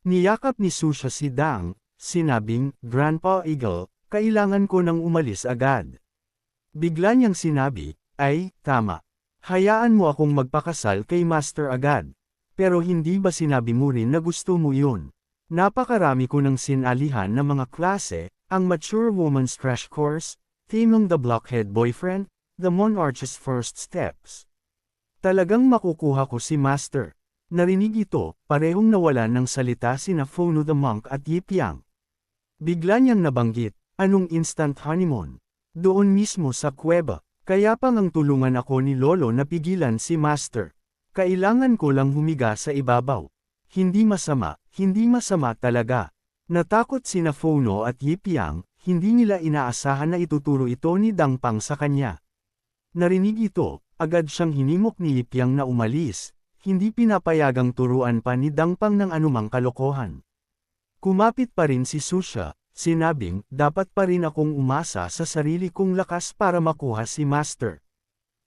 Niyakap ni Susha si Dang, sinabing, Grandpa Eagle, kailangan ko nang umalis agad. Bigla niyang sinabi, ay, tama. Hayaan mo akong magpakasal kay Master agad. Pero hindi ba sinabi mo rin na gusto mo yun? Napakarami ko ng sinalihan na mga klase, ang Mature Woman's Crash Course, Taming the Blockhead Boyfriend, The Monarch's First Steps. Talagang makukuha ko si Master. Narinig ito, parehong nawalan ng salita sina Fono the Monk at Yipiang. Bigla niyang nabanggit, anong instant honeymoon? Doon mismo sa kuweba, kaya pang ang tulungan ako ni Lolo na pigilan si Master. Kailangan ko lang humiga sa ibabaw. Hindi masama talaga. Natakot sina Fono at Yipiang, hindi nila inaasahan na ituturo ito ni Dangpang sa kanya. Narinig ito, agad siyang hinimok ni Yipiang na umalis. Hindi pinapayagang turuan pa ni Dangpang ng anumang kalokohan. Kumapit pa rin si Susha, sinabing, dapat pa rin akong umasa sa sarili kong lakas para makuha si Master.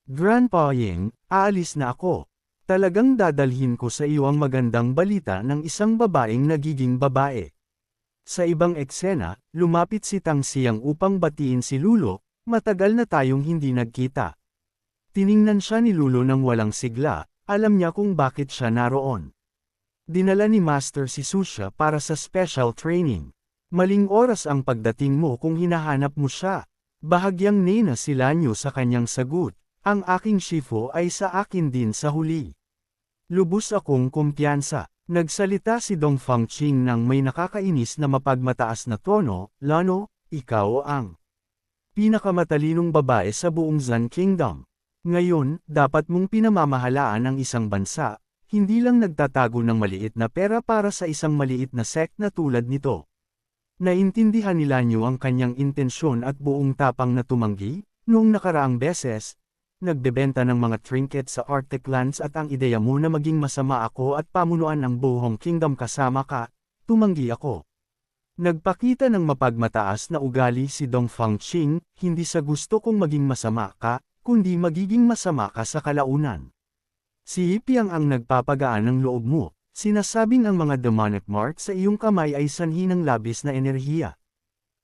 Grandpa Ying, aalis na ako. Talagang dadalhin ko sa iyo ang magandang balita ng isang babaeng nagiging babae. Sa ibang eksena, lumapit si Tang Siyang upang batiin si Lulo, matagal na tayong hindi nagkita. Tiningnan siya ni Lulo nang walang sigla. Alam niya kung bakit siya naroon. Dinala ni Master si Susha para sa special training. Maling oras ang pagdating mo kung hinahanap mo siya. Bahagyang nena sila niyo sa kanyang sagot. Ang aking Shifu ay sa akin din sa huli. Lubos akong kumpiyansa. Nagsalita si Dong Fangqing nang may nakakainis na mapagmataas na tono, Lano, ikaw ang pinakamatalinong babae sa buong Zan Kingdom. Ngayon, dapat mong pinamamahalaan ang isang bansa, hindi lang nagtatago ng maliit na pera para sa isang maliit na sect na tulad nito. Naintindihan nila niyo ang kanyang intensyon at buong tapang na tumanggi, noong nakaraang beses, nagbebenta ng mga trinket sa Arctic lands at ang ideya mo na maging masama ako at pamunuan ang buong kingdom kasama ka, tumanggi ako. Nagpakita ng mapagmataas na ugali si Dong Fangqing, hindi sa gusto kong maging masama ka, kundi magiging masama ka sa kalaunan. Si Yipiang ang nagpapagaan ng loob mo, sinasabing ang mga demonic mark sa iyong kamay ay sanhi ng labis na enerhiya.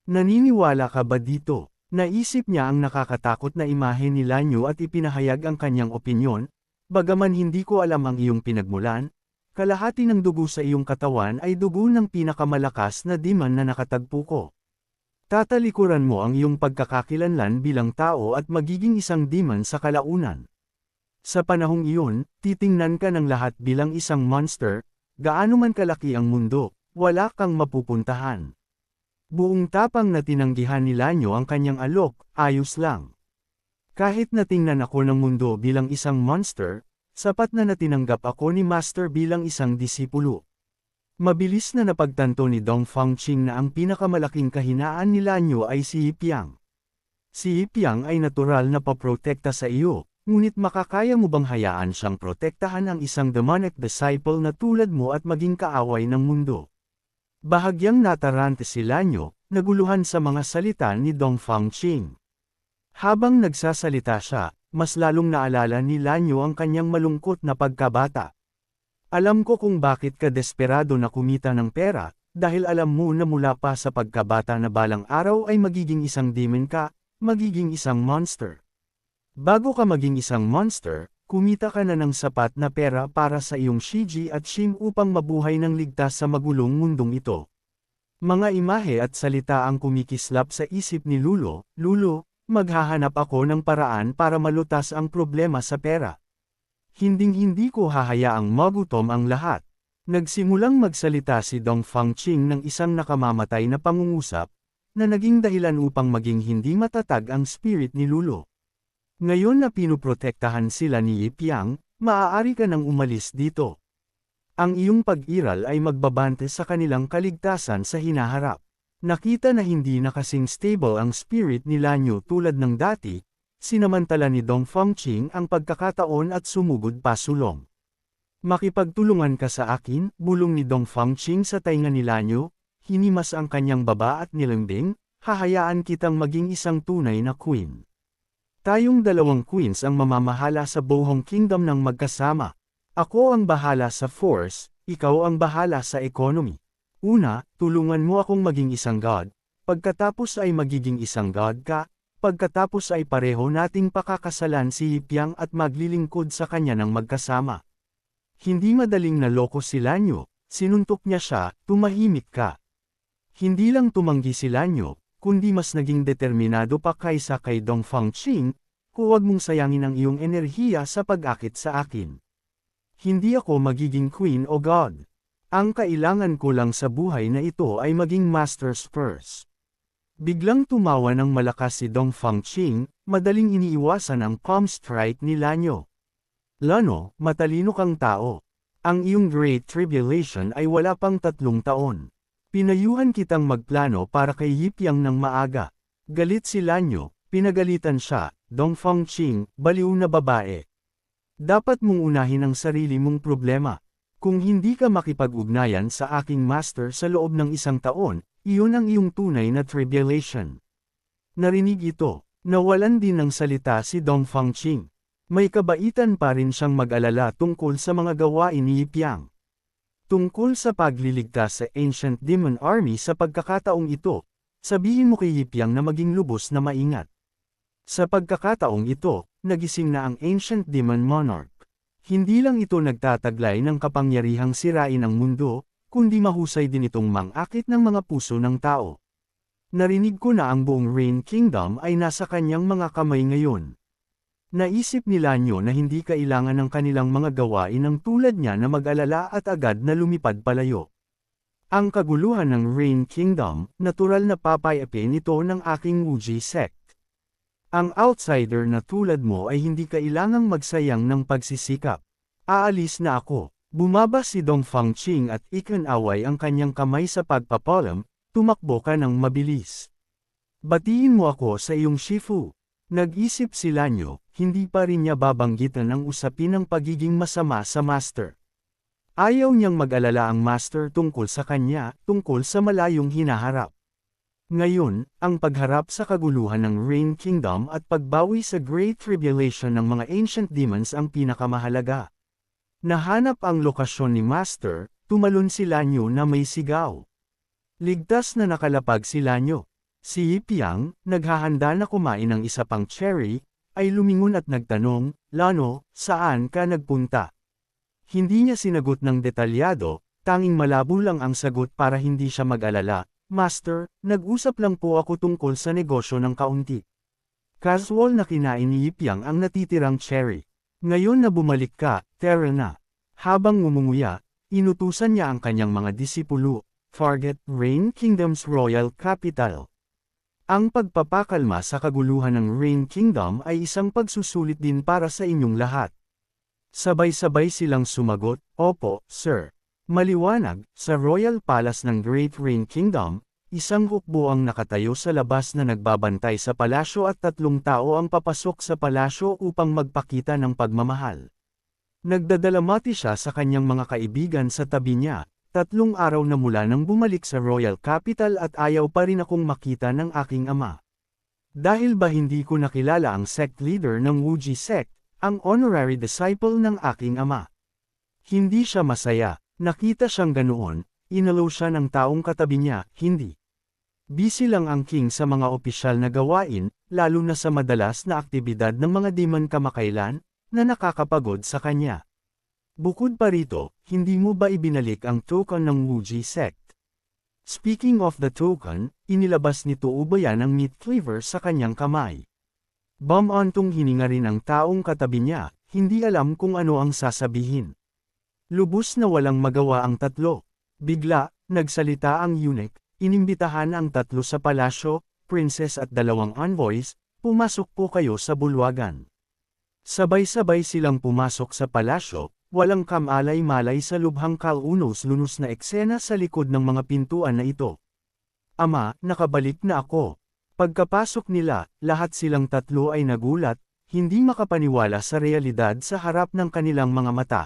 Naniniwala ka ba dito? Naisip niya ang nakakatakot na imahe ni Lanyo at ipinahayag ang kanyang opinyon, bagaman hindi ko alam ang iyong pinagmulan, kalahati ng dugo sa iyong katawan ay dugo ng pinakamalakas na demon na nakatagpo ko. Tatalikuran mo ang iyong pagkakakilanlan bilang tao at magiging isang demon sa kalaunan. Sa panahong iyon, titingnan ka ng lahat bilang isang monster, gaano man kalaki ang mundo, wala kang mapupuntahan. Buong tapang na tinanggihan ni Lanyo ang kanyang alok, ayos lang. Kahit natingnan ako ng mundo bilang isang monster, sapat na natinanggap ako ni Master bilang isang disipulo. Mabilis na napagtanto ni Dong Fangqing na ang pinakamalaking kahinaan ni Lanyo ay si Yipiang. Si Yipiang ay natural na paprotekta sa iyo, ngunit makakaya mo bang hayaan siyang protektahan ang isang demonic disciple na tulad mo at maging kaaway ng mundo? Bahagyang natarante si Lanyo, naguluhan sa mga salita ni Dong Fangqing. Habang nagsasalita siya, mas lalong naalala ni Lanyo ang kanyang malungkot na pagkabata. Alam ko kung bakit ka desperado na kumita ng pera, dahil alam mo na mula pa sa pagkabata na balang araw ay magiging isang demon ka, magiging isang monster. Bago ka maging isang monster, kumita ka na ng sapat na pera para sa iyong Shiji at Shim upang mabuhay ng ligtas sa magulong mundong ito. Mga imahe at salita ang kumikislap sa isip ni Lulo, Lulo, maghahanap ako ng paraan para malutas ang problema sa pera. Hinding-hindi ko hahayaang magutom ang lahat. Nagsimulang magsalita si Dong Fangqing ng isang nakamamatay na pangungusap, na naging dahilan upang maging hindi matatag ang spirit ni Lulo. Ngayon na pinuprotektahan sila ni Yipiang, maaari ka nang umalis dito. Ang iyong pag-iral ay magbabante sa kanilang kaligtasan sa hinaharap. Nakita na hindi na kasing stable ang spirit ni Lanyo tulad ng dati, sinamantala ni Dong Fangqing ang pagkakataon at sumugod pa sulong. Makipagtulungan ka sa akin, bulong ni Dong Fangqing sa tainga ni Lanyo, hinimas ang kanyang baba at nilambing, hahayaan kitang maging isang tunay na queen. Tayong dalawang queens ang mamamahala sa buong kingdom ng magkasama. Ako ang bahala sa force, ikaw ang bahala sa economy. Una, tulungan mo akong maging isang god, pagkatapos ay magiging isang god ka, pagkatapos ay pareho nating pakakasalan si Yipyang at maglilingkod sa kanya ng magkasama. Hindi madaling naloko si Lanyo, sinuntok niya siya, tumahimik ka. Hindi lang tumanggi si Lanyo, kundi mas naging determinado pa kaysa kay Dong Fangqing, huwag mong sayangin ang iyong enerhiya sa pag-akit sa akin. Hindi ako magiging queen o god. Ang kailangan ko lang sa buhay na ito ay maging masters first. Biglang tumawa ng malakas si Dong Fangqing, madaling iniiwasan ang palm strike ni Lanyo. Lano, matalino kang tao. Ang iyong Great Tribulation ay wala pang 3 taon. Pinayuhan kitang magplano para kay Yipyang ng maaga. Galit si Lanyo, pinagalitan siya, Dong Fangqing, baliw na babae. Dapat mong unahin ang sarili mong problema. Kung hindi ka makipag-ugnayan sa aking master sa loob ng 1 taon, iyon ang iyong tunay na tribulation. Narinig ito, nawalan din ng salita si Dong Fangqing. May kabaitan pa rin siyang mag-alala tungkol sa mga gawain ni Yipyang. Tungkol sa pagliligtas sa Ancient Demon Army sa pagkakataong ito, sabihin mo kay Yipyang na maging lubos na maingat. Sa pagkakataong ito, nagising na ang Ancient Demon Monarch. Hindi lang ito nagtataglay ng kapangyarihang sirain ang mundo, kundi mahusay din itong mang-akit ng mga puso ng tao. Narinig ko na ang buong Rain Kingdom ay nasa kanyang mga kamay ngayon. Naisip ni Lanyo na hindi kailangan ng kanilang mga gawain ng tulad niya na mag-alala at agad na lumipad palayo. Ang kaguluhan ng Rain Kingdom, natural na papayapin ito ng aking Wuji sect. Ang outsider na tulad mo ay hindi kailangang magsayang ng pagsisikap. Aalis na ako. Bumaba si Dong Fangqing at ikinaway ang kanyang kamay sa pagpapalam, tumakbo ka ng mabilis. Batiin mo ako sa iyong Shifu. Nag-isip si Lanyo, hindi pa rin niya babanggitan ang usapin ng pagiging masama sa master. Ayaw niyang mag-alala ang master tungkol sa kanya, tungkol sa malayong hinaharap. Ngayon, ang pagharap sa kaguluhan ng Rain Kingdom at pagbawi sa Great Tribulation ng mga Ancient Demons ang pinakamahalaga. Nahanap ang lokasyon ni Master, tumalon si Lanyo na may sigaw. Ligtas na nakalapag si Lanyo. Si Yipyang, naghahanda na kumain ng isa pang cherry, ay lumingon at nagtanong, Lano, saan ka nagpunta? Hindi niya sinagot ng detalyado, tanging malabo lang ang sagot para hindi siya mag-alala. Master, nag-usap lang po ako tungkol sa negosyo ng kaunti. Casual na kinain ni Yipyang ang natitirang cherry. Ngayon na bumalik ka, tara na. Habang ngumunguya, inutusan niya ang kanyang mga disipulo, target Rain Kingdom's Royal Capital. Ang pagpapakalma sa kaguluhan ng Rain Kingdom ay isang pagsusulit din para sa inyong lahat. Sabay-sabay silang sumagot, Opo, sir. Maliwanag, sa Royal Palace ng Great Rain Kingdom, isang hukbo ang nakatayo sa labas na nagbabantay sa palasyo at 3 tao ang papasok sa palasyo upang magpakita ng pagmamahal. Nagdadalamati siya sa kanyang mga kaibigan sa tabi niya. 3 araw na mula nang bumalik sa Royal Capital at ayaw pa rin akong makita ng aking ama. Dahil ba hindi ko nakilala ang sect leader ng Wuji sect, ang honorary disciple ng aking ama. Hindi siya masaya, nakita siyang ganoon, inalaw siya ng taong katabi niya, hindi. Busy lang ang king sa mga opisyal na gawain, lalo na sa madalas na aktibidad ng mga demon kamakailan, na nakakapagod sa kanya. Bukod pa rito, hindi mo ba ibinalik ang token ng Wuji sect? Speaking of the token, inilabas ni Tuubayan ang meat cleaver sa kanyang kamay. Bumantong hininga rin ang taong katabi niya, hindi alam kung ano ang sasabihin. Lubos na walang magawa ang 3. Bigla, nagsalita ang eunuch, inimbitahan ang 3 sa palasyo, princess at 2 envoys, pumasok po kayo sa bulwagan. Sabay-sabay silang pumasok sa palasyo, walang kamalay-malay sa lubhang kalunos-lunos na eksena sa likod ng mga pintuan na ito. Ama, nakabalik na ako. Pagkapasok nila, lahat silang 3 ay nagulat, hindi makapaniwala sa realidad sa harap ng kanilang mga mata.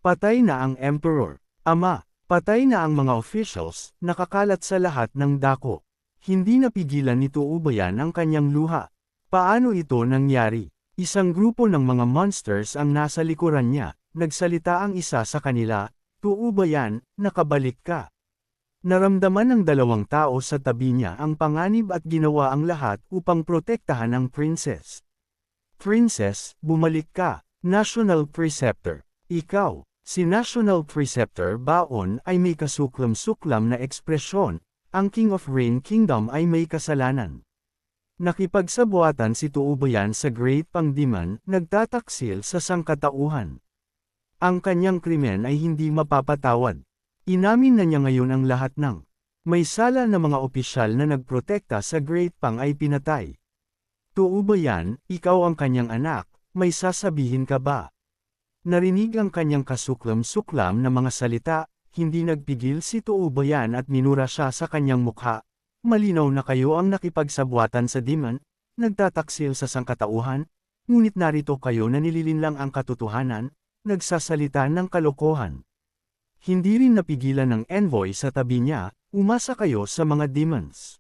Patay na ang emperor. Ama, patay na ang mga officials, nakakalat sa lahat ng dako. Hindi napigilan ni Tuubayan ang kanyang luha. Paano ito nangyari? Isang grupo ng mga monsters ang nasa likuran niya. Nagsalita ang isa sa kanila, Tuubayan, nakabalik ka. Naramdaman ng dalawang tao sa tabi niya ang panganib at ginawa ang lahat upang protektahan ang princess. Princess, bumalik ka, National Preceptor. Ikaw, si National Preceptor Baon ay may kasuklam-suklam na ekspresyon, ang King of Rain Kingdom ay may kasalanan. Nakipagsabuatan si Tuubayan sa Great Pangdiman, nagtataksil sa sangkatauhan. Ang kanyang krimen ay hindi mapapatawad. Inamin na niya ngayon ang lahat ng may sala na mga opisyal na nagprotekta sa Great Pang ay pinatay. Tuubayan, ikaw ang kanyang anak, may sasabihin ka ba? Narinig ang kanyang kasuklam-suklam na mga salita, hindi nagpigil si Tuubayan at minura siya sa kanyang mukha. Malinaw na kayo ang nakipagsabuatan sa demon, nagtataksil sa sangkatauhan, ngunit narito kayo na nililinlang ang katotohanan, nagsasalita ng kalokohan. Hindi rin napigilan ng envoy sa tabi niya, umasa kayo sa mga demons.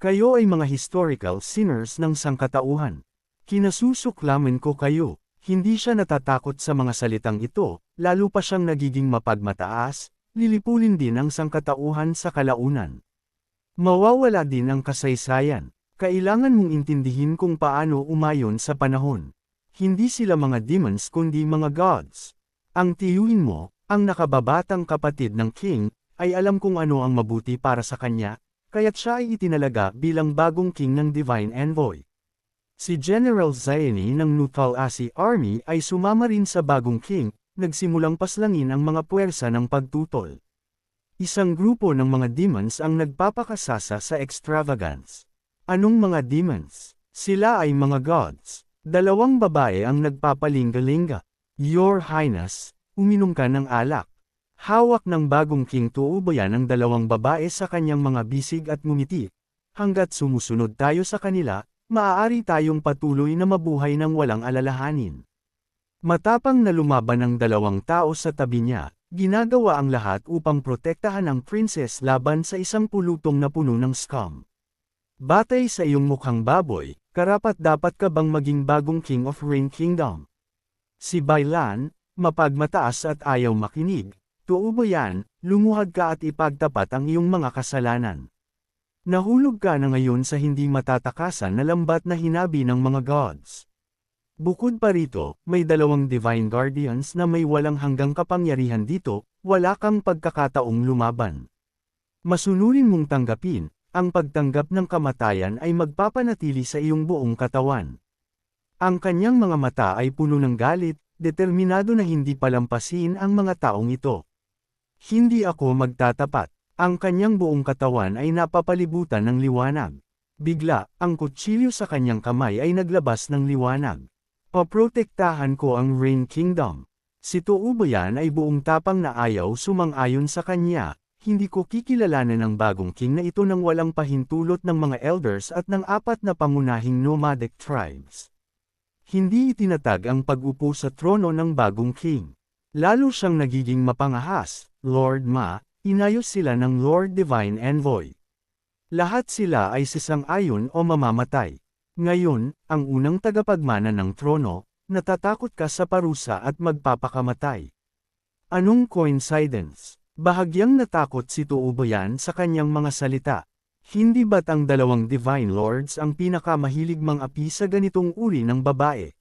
Kayo ay mga historical sinners ng sangkatauhan. Kinasusuklamin ko kayo, hindi siya natatakot sa mga salitang ito, lalo pa siyang nagiging mapagmataas, lilipulin din ang sangkatauhan sa kalaunan. Mawawala din ang kasaysayan. Kailangan mong intindihin kung paano umayon sa panahon. Hindi sila mga demons kundi mga gods. Ang tiyuhin mo, ang nakababatang kapatid ng king, ay alam kung ano ang mabuti para sa kanya, kaya't siya ay itinalaga bilang bagong king ng Divine Envoy. Si General Zaini ng Nuthal Asi Army ay sumama rin sa bagong king, nagsimulang paslangin ang mga puwersa ng pagtutol. Isang grupo ng mga demons ang nagpapakasasa sa extravagance. Anong mga demons? Sila ay mga gods. Dalawang babae ang nagpapalinga-linga. Your Highness, uminom ka ng alak. Hawak ng bagong king Tuubayan ang dalawang babae sa kanyang mga bisig at ngumiti. Hanggat sumusunod tayo sa kanila, maaari tayong patuloy na mabuhay ng walang alalahanin. Matapang na lumaban ang dalawang tao sa tabi niya, ginagawa ang lahat upang protektahan ang princess laban sa isang pulutong na puno ng scum. Batay sa iyong mukhang baboy, karapat-dapat ka bang maging bagong King of Rain Kingdom? Si Bailan, mapagmataas at ayaw makinig. Tuubayan, lumuhad ka at ipagtapat ang iyong mga kasalanan. Nahulog ka na ngayon sa hindi matatakasan na lambat na hinabi ng mga gods. Bukod pa rito, may dalawang divine guardians na may walang hanggang kapangyarihan dito, wala kang pagkakataong lumaban. Masunurin mong tanggapin, ang pagtanggap ng kamatayan ay magpapanatili sa iyong buong katawan. Ang kanyang mga mata ay puno ng galit, determinado na hindi palampasin ang mga taong ito. Hindi ako magtatapat. Ang kanyang buong katawan ay napapalibutan ng liwanag. Bigla, ang kutsilyo sa kanyang kamay ay naglabas ng liwanag. Paprotektahan ko ang Rain Kingdom. Si Tuubayan ay buong tapang na ayaw sumang-ayon sa kanya. Hindi ko kikilalanin ang bagong king na ito nang walang pahintulot ng mga elders at ng 4 na pangunahing nomadic tribes. Hindi itinatag ang pag-upo sa trono ng bagong king. Lalo siyang nagiging mapangahas, Lord Ma, inayos sila ng Lord Divine Envoy. Lahat sila ay sisang-ayon o mamamatay. Ngayon, ang unang tagapagmana ng trono, natatakot ka sa parusa at magpapakamatay. Anong coincidence? Bahagyang natakot si Tuubayan sa kanyang mga salita. Hindi ba't ang dalawang Divine Lords ang pinakamahilig mang-api sa ganitong uri ng babae?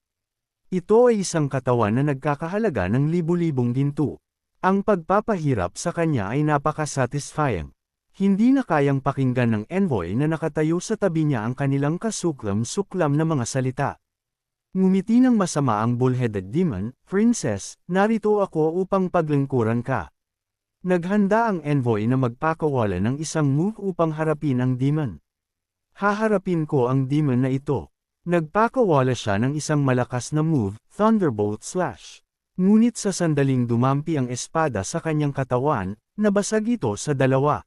Ito ay isang katawan na nagkakahalaga ng libu-libong ginto. Ang pagpapahirap sa kanya ay napaka-satisfying. Hindi na kayang pakinggan ng envoy na nakatayo sa tabi niya ang kanilang kasuklam-suklam na mga salita. Ngumiti ng masama ang bull-headed demon, Princess, narito ako upang paglingkuran ka. Naghanda ang envoy na magpakawala ng isang move upang harapin ang demon. Haharapin ko ang demon na ito. Nagpakawala siya ng isang malakas na move, Thunderbolt Slash. Ngunit sa sandaling dumampi ang espada sa kanyang katawan, nabasag ito sa dalawa.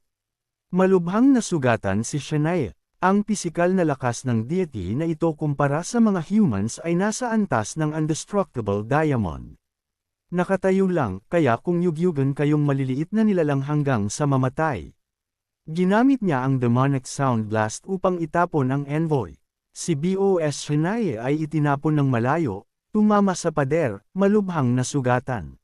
Malubhang nasugatan si Shania. Ang pisikal na lakas ng deity na ito kumpara sa mga humans ay nasa antas ng indestructible diamond. Nakatayo lang, kaya kung yugyugan kayong maliliit na nilalang hanggang sa mamatay. Ginamit niya ang demonic sound blast upang itapon ang envoy. Si Bos Shania ay itinapon ng malayo, tumama sa pader, malubhang nasugatan.